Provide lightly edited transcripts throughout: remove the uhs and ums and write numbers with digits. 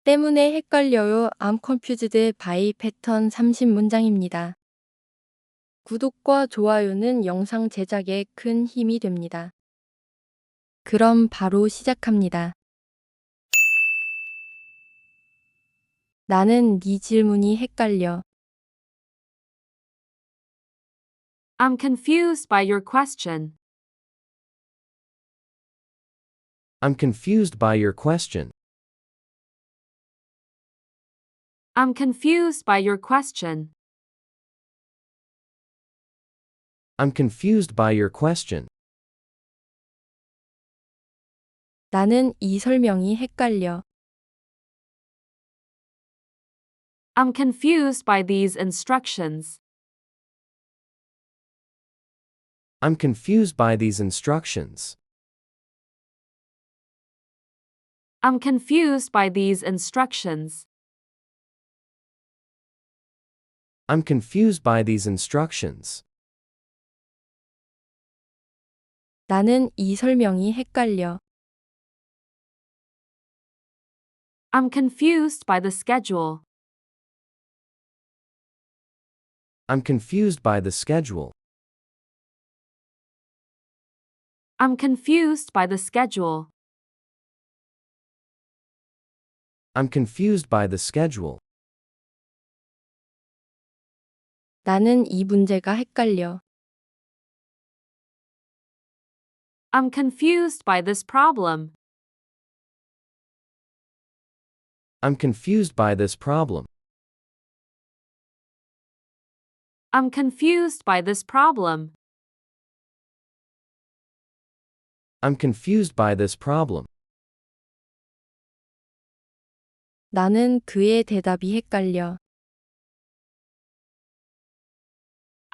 때문에 헷갈려요. I'm confused by 패턴 30문장입니다. 구독과 좋아요는 영상 제작에 큰 힘이 됩니다. 그럼 바로 시작합니다. 나는 네 질문이 헷갈려. I'm confused by your question. I'm confused by your question. I'm confused by your question. I'm confused by your question. 나는 이 설명이 헷갈려. I'm confused by these instructions. I'm confused by these instructions. I'm confused by these instructions. I'm confused by these instructions. 나는 이 설명이 헷갈려. I'm confused by the schedule. I'm confused by the schedule. I'm confused by the schedule. I'm confused by the schedule. 나는 이 문제가 헷갈려. I'm confused by this problem. I'm confused by this problem. I'm confused by this problem. I'm confused by this problem. 나는 그의 대답이 헷갈려.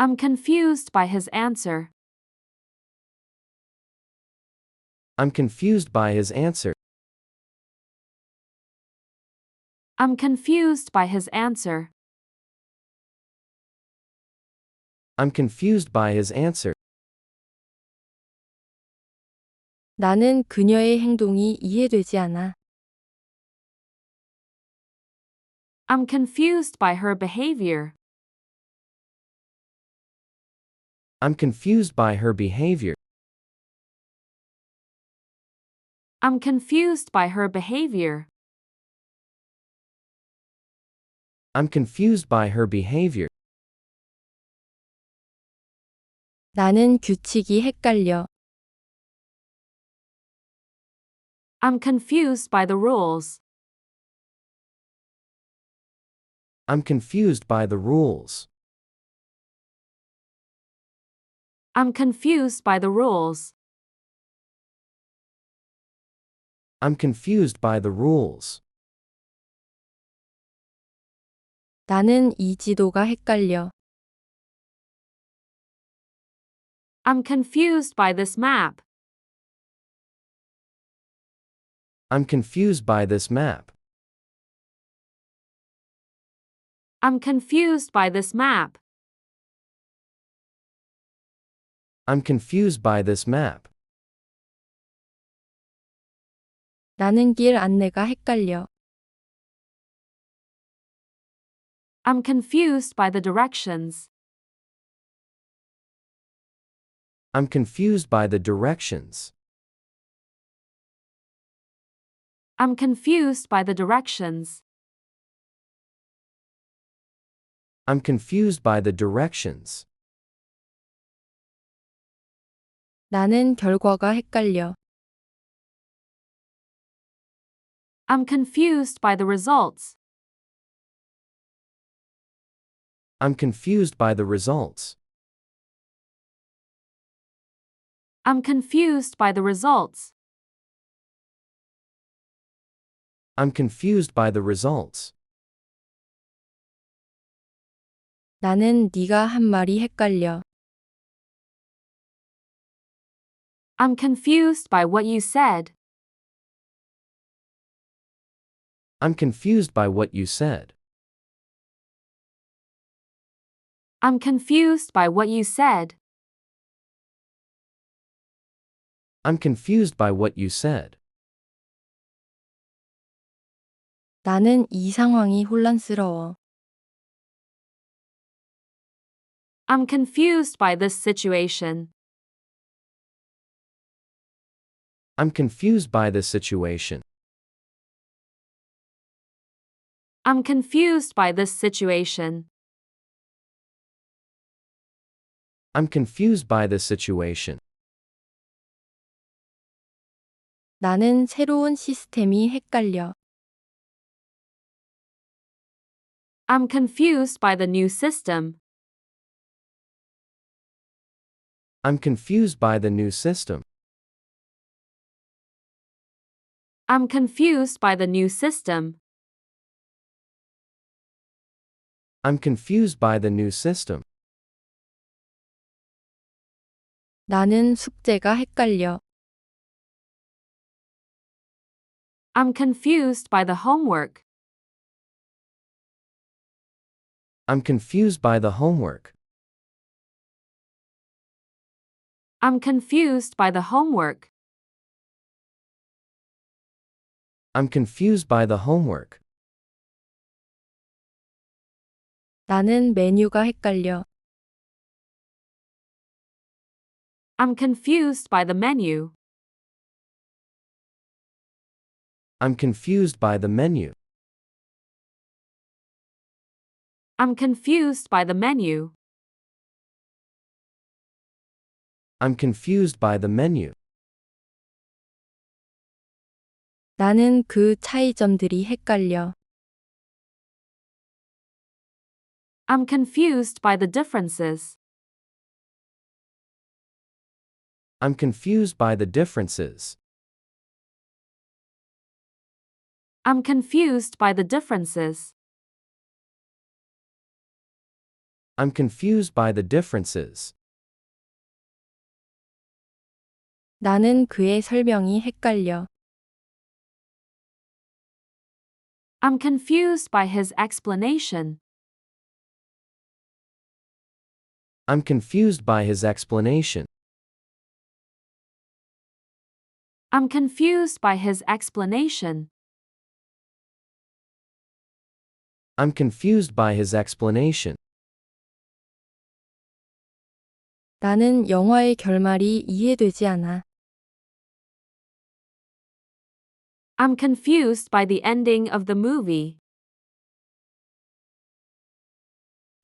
I'm confused by his answer. I'm confused by his answer. I'm confused by his answer. I'm confused by his answer. 나는 그녀의 행동이 이해되지 않아. I'm confused by her behavior. I'm confused by her behavior. I'm confused by her behavior. I'm confused by her behavior. 나는 규칙이 헷갈려. I'm confused by the rules. I'm confused by the rules. I'm confused by the rules. I'm confused by the rules. 나는 이 지도가 헷갈려. I'm confused by this map. I'm confused by this map. I'm confused by this map. I'm confused by this map. 나는 길 안내가 헷갈려. I'm confused by the directions. I'm confused by the directions. I'm confused by the directions. I'm confused by the directions. 나는 결과가 헷갈려. I'm confused by the results. I'm confused by the results. I'm confused by the results. I'm confused by the results. 나는 네가 한 말이 헷갈려. I'm confused by what you said. I'm confused by what you said. I'm confused by what you said. I'm confused by what you said. 나는 이 상황이 혼란스러워. I'm confused by this situation. I'm confused by this situation. I'm confused by this situation. I'm confused by this situation. 나는 새로운 시스템이 헷갈려. I'm confused by the new system. I'm confused by the new system. I'm confused by the new system. I'm confused by the new system. 나는 숙제가 헷갈려. I'm confused by the homework. I'm confused by the homework. I'm confused by the homework. I'm confused by the homework. 나는 메뉴가 헷갈려. I'm confused by the menu. I'm confused by the menu. I'm confused by the menu. I'm confused by the menu. 나는 그 차이점들이 헷갈려. I'm confused by the differences. I'm confused by the differences. I'm confused by the differences. I'm confused by the differences. 나는 그의 설명이 헷갈려. I'm confused by his explanation. I'm confused by his explanation. I'm confused by his explanation. I'm confused by his explanation. 나는 영화의 결말이 이해되지 않아. I'm confused by the ending of the movie.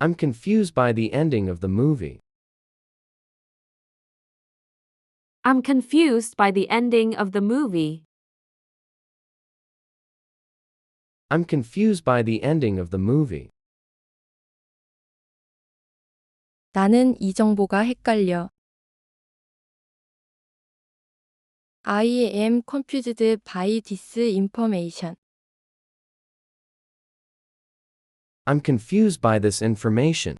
I'm confused by the ending of the movie. I'm confused by the ending of the movie. I'm confused by the ending of the movie. 나는 이 정보가 헷갈려. I am confused by this information. I'm confused by this information.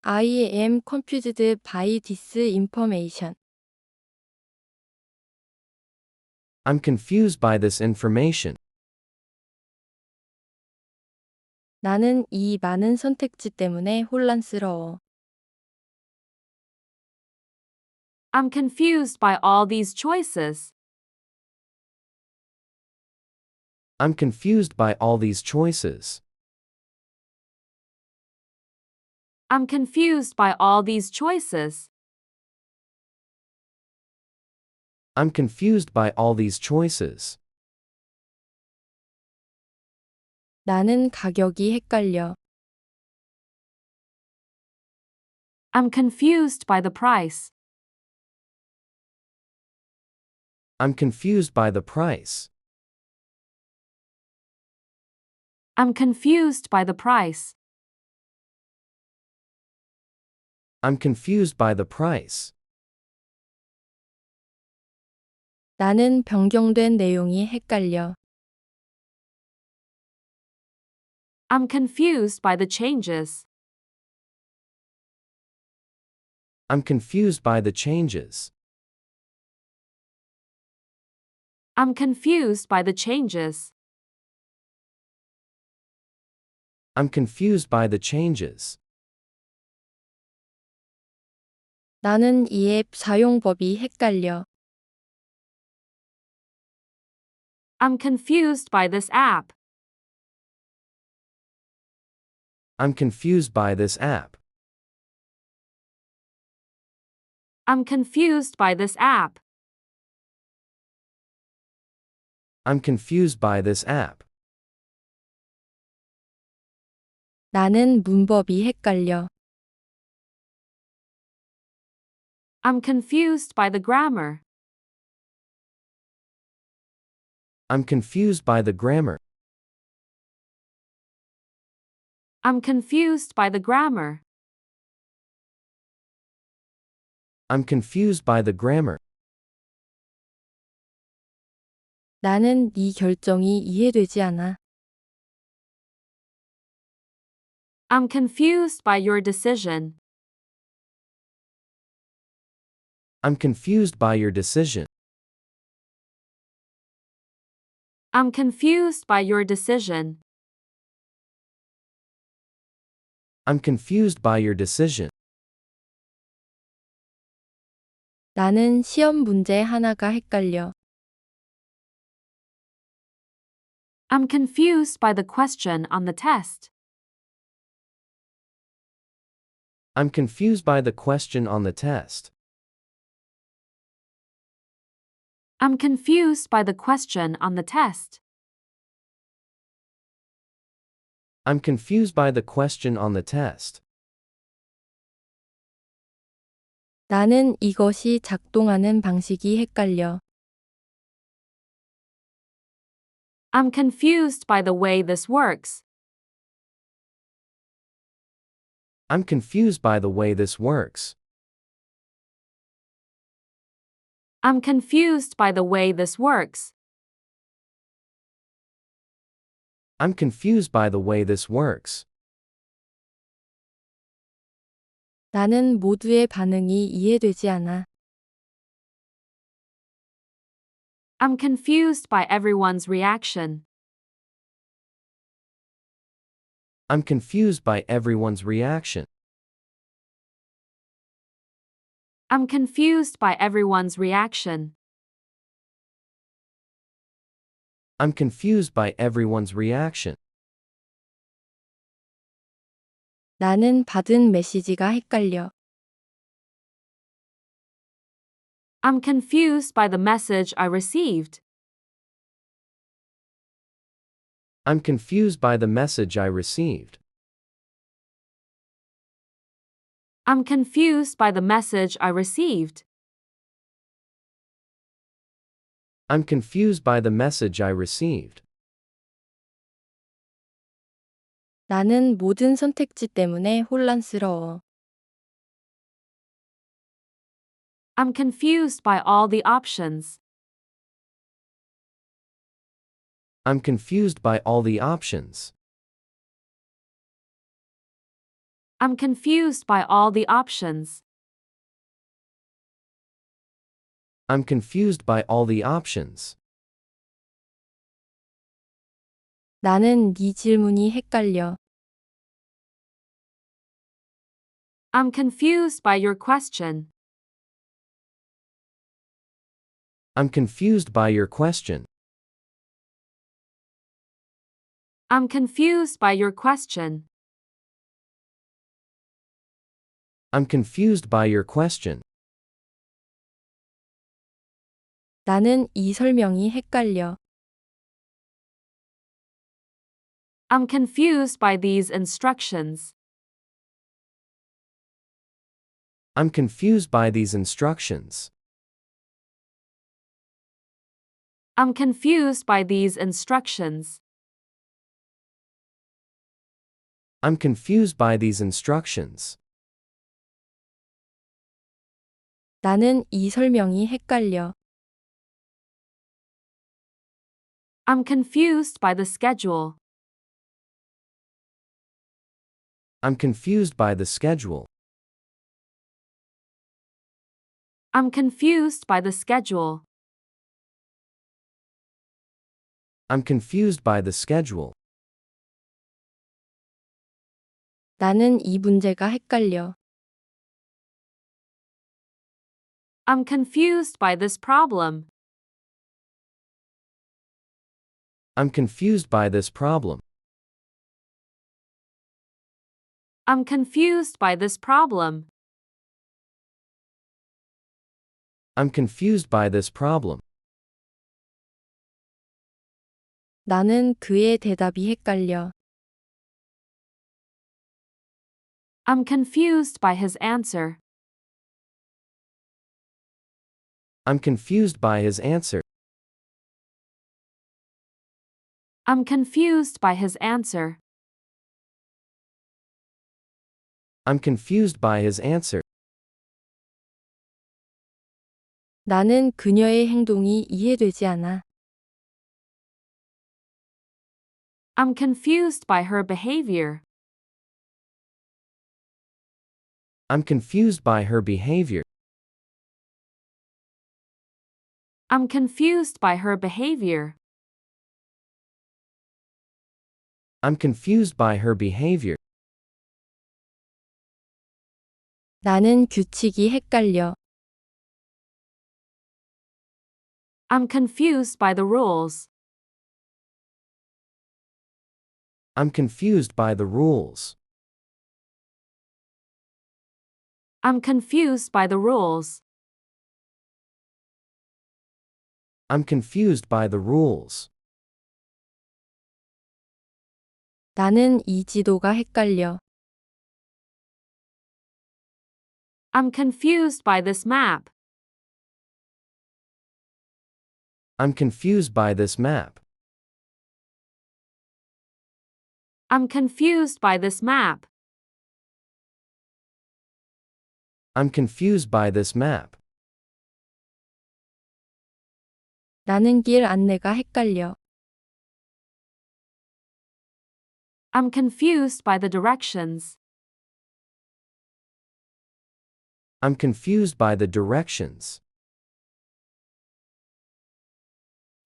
I am confused by this information. I'm confused by this information. 나는 이 많은 선택지 때문에 혼란스러워. I'm confused by all these choices. I'm confused by all these choices. I'm confused by all these choices. I'm confused by all these choices. 나는 가격이 헷갈려. I'm confused by the price. I'm confused by the price. I'm confused by the price. I'm confused by the price. 나는 변경된 내용이 헷갈려. I'm confused by the changes. I'm confused by the changes. I'm confused by the changes. I'm confused by the changes. 나는 이 앱 사용법이 헷갈려. I'm confused by this app. I'm confused by this app. I'm confused by this app. I'm confused by this app. 나는 문법이 헷갈려. I'm confused by the grammar. I'm confused by the grammar. I'm confused by the grammar. I'm confused by the grammar. 나는 네 결정이 이해되지 않아. I'm confused by your decision. I'm confused by your decision. I'm confused by your decision. I'm confused by your decision. 나는 시험 문제 하나가 헷갈려. I'm confused by the question on the test. I'm confused by the question on the test. I'm confused by the question on the test. I'm confused by the question on the test. 나는 이것이 작동하는 방식이 헷갈려. I'm confused by the way this works. I'm confused by the way this works. I'm confused by the way this works. I'm confused by the way this works. 나는 모두의 반응이 이해되지 않아. I'm confused by everyone's reaction. I'm confused by everyone's reaction. I'm confused by everyone's reaction. I'm confused by everyone's reaction. 나는 받은 메시지가 헷갈려. I'm confused by the message I received. I'm confused by the message I received. I'm confused by the message I received. I'm confused by the message I received. 나는 모든 선택지 때문에 혼란스러워. I'm confused by all the options. I'm confused by all the options. I'm confused by all the options. I'm confused by all the options. 나는 네 질문이 헷갈려. I'm confused by your question. I'm confused by your question. I'm confused by your question. I'm confused by your question. 나는 이 설명이 헷갈려. I'm confused by these instructions. I'm confused by these instructions. I'm confused by these instructions. I'm confused by these instructions. 나는 이 설명이 헷갈려. I'm confused by the schedule. I'm confused by the schedule. I'm confused by the schedule. I'm confused by the schedule. 나는 이 문제가 헷갈려. I'm confused by this problem. I'm confused by this problem. I'm confused by this problem. I'm confused by this problem. 나는 그의 대답이 헷갈려. I'm confused by his answer. I'm confused by his answer. I'm confused by his answer. I'm confused by his answer. 나는 그녀의 행동이 이해되지 않아. I'm confused by her behavior. I'm confused by her behavior. I'm confused by her behavior. I'm confused by her behavior. 나는 규칙이 헷갈려. I'm confused by the rules. I'm confused by the rules. I'm confused by the rules. I'm confused by the rules. 나는 이 지도가 헷갈려. I'm confused by this map. I'm confused by this map. I'm confused by this map. I'm confused by this map. 나는 길 안내가 헷갈려. I'm confused by the directions. I'm confused by the directions.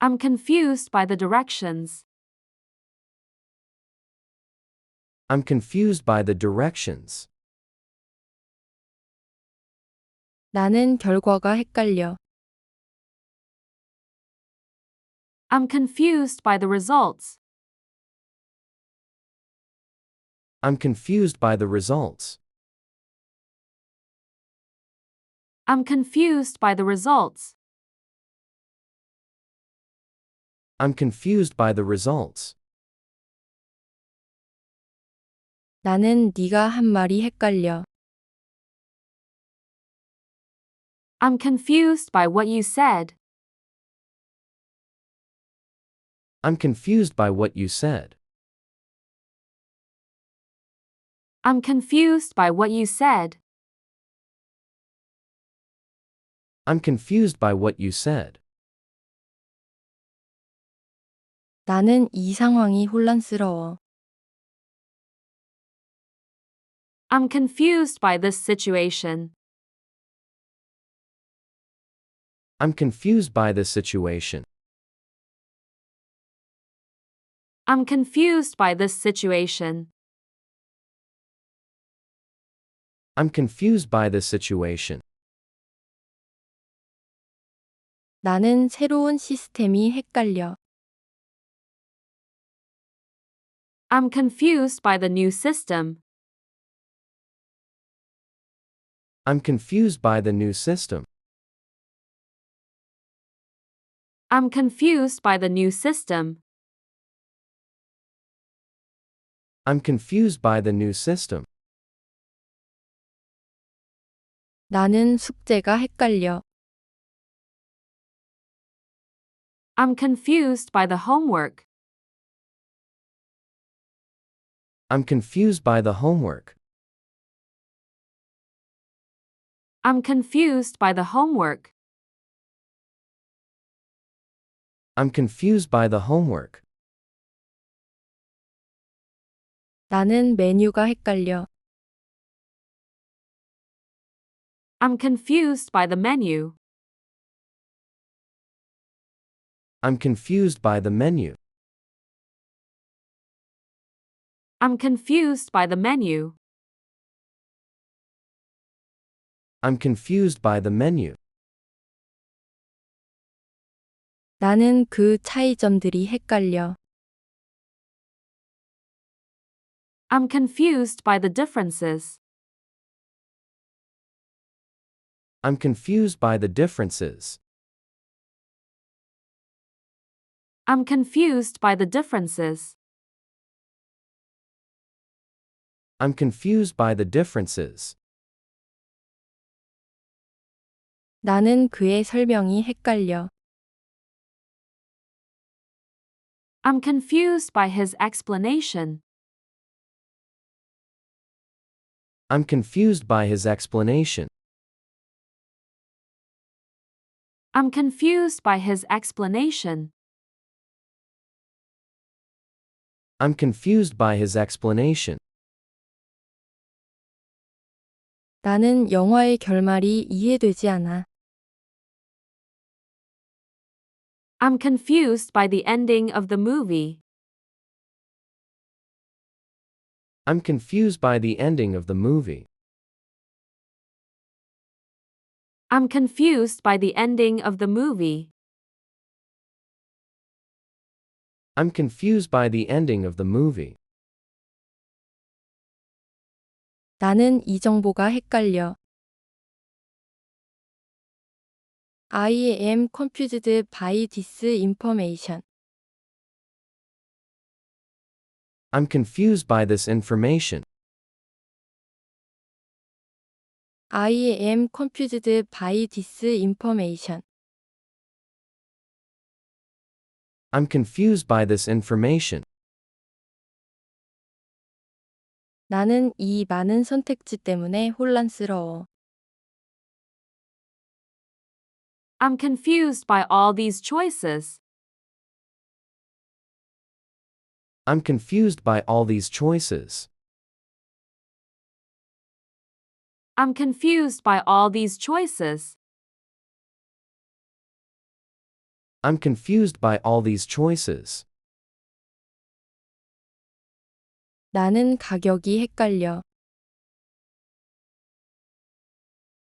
I'm confused by the directions. I'm confused by the directions. 나는 결과가 헷갈려. I'm confused by the results. I'm confused by the results. I'm confused by the results. I'm confused by the results. 나는 네가 한 말이 헷갈려. I'm confused by what you said. I'm confused by what you said. I'm confused by what you said. I'm confused by what you said. 나는 이 상황이 혼란스러워. I'm confused by this situation. I'm confused by this situation. I'm confused by this situation. I'm confused by this situation. 나는 새로운 시스템이 헷갈려. I'm confused by the new system. I'm confused by the new system. I'm confused by the new system. I'm confused by the new system. 나는 숙제가 헷갈려. I'm confused by the homework. I'm confused by the homework. I'm confused by the homework. I'm confused by the homework. 나는 메뉴가 헷갈려. I'm confused by the menu. I'm confused by the menu. I'm confused by the menu. I'm confused by the menu. 나는 그 차이점들이 헷갈려. I'm confused by the differences. I'm confused by the differences. I'm confused by the differences. I'm confused by the differences. 나는 그의 설명이 헷갈려. I'm confused by his explanation. I'm confused by his explanation. I'm confused by his explanation. I'm confused by his explanation. 나는 영화의 결말이 이해되지 않아. I'm confused by the ending of the movie. I'm confused by the ending of the movie. I'm confused by the ending of the movie. I'm confused by the ending of the movie. 나는 이 정보가 헷갈려. I am confused by this information. I'm confused by this information. I am confused by this information. I'm confused by this information. 나는 이 많은 선택지 때문에 혼란스러워. I'm confused by all these choices. I'm confused by all these choices. I'm confused by all these choices. I'm confused by all these choices. 나는 가격이 헷갈려.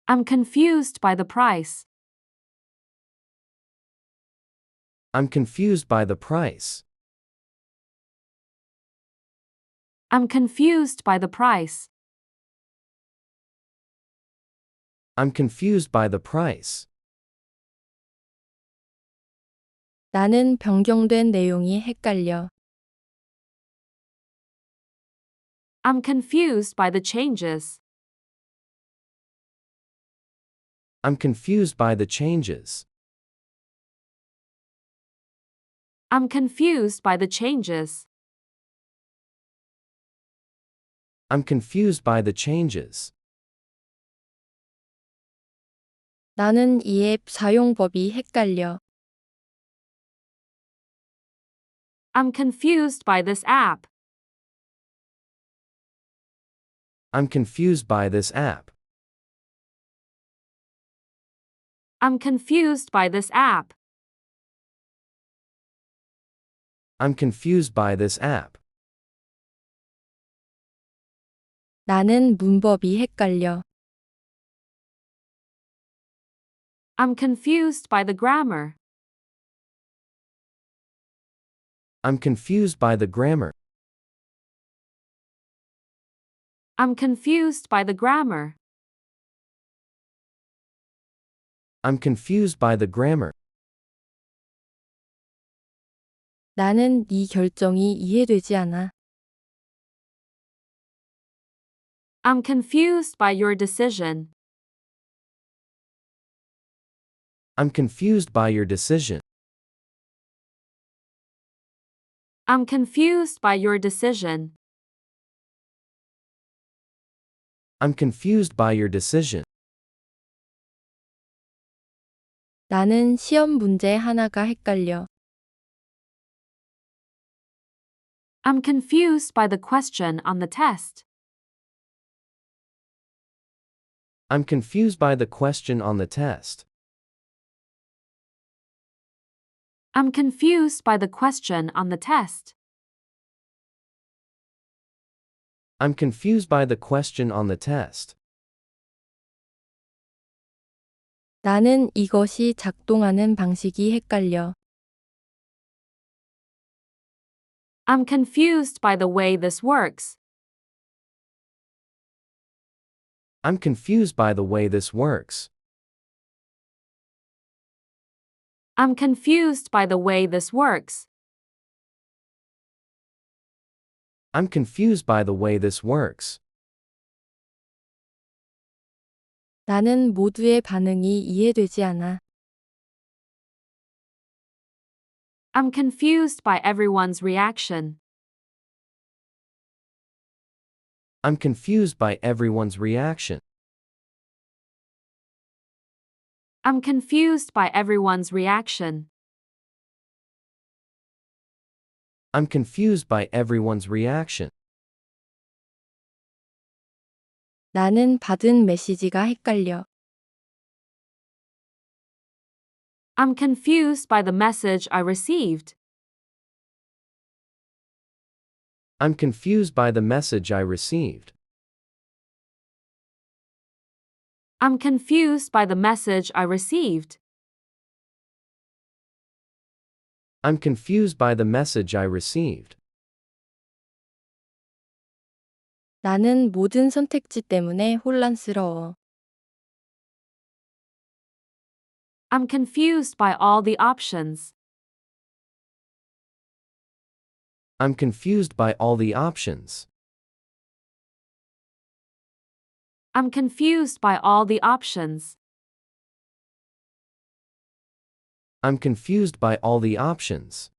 I'm confused by the price. I'm confused by the price. I'm confused by the price. I'm confused by the price. 나는 변경된 내용이 헷갈려. I'm confused by the changes. I'm confused by the changes. I'm confused by the changes. I'm confused by the changes. 나는 이 앱 사용법이 헷갈려. I'm confused by this app. I'm confused by this app. I'm confused by this app. I'm confused by this app. 나는 문법이 헷갈려. I'm confused by the grammar. I'm confused by the grammar. I'm confused by the grammar. I'm confused by the grammar. 나는 네 결정이 이해되지 않아. I'm confused by your decision. I'm confused by your decision. I'm confused by your decision. I'm confused by your decision. 나는 시험 문제 하나가 헷갈려. I'm confused by the question on the test. I'm confused by the question on the test. I'm confused by the question on the test. I'm confused by the question on the test. 나는 이것이 작동하는 방식이 헷갈려. I'm confused by the way this works. I'm confused by the way this works. I'm confused by the way this works. I'm confused by the way this works. 나는 모두의 반응이 이해되지 않아. I'm confused by everyone's reaction. I'm confused by everyone's reaction. I'm confused by everyone's reaction. I'm confused by everyone's reaction. 나는 받은 메시지가 헷갈려. I'm confused by the message I received. I'm confused by the message I received. I'm confused by the message I received. I'm confused by the message I received. 나는 모든 선택지 때문에 혼란스러워. I'm confused by all the options. I'm confused by all the options. I'm confused by all the options. I'm confused by all the options.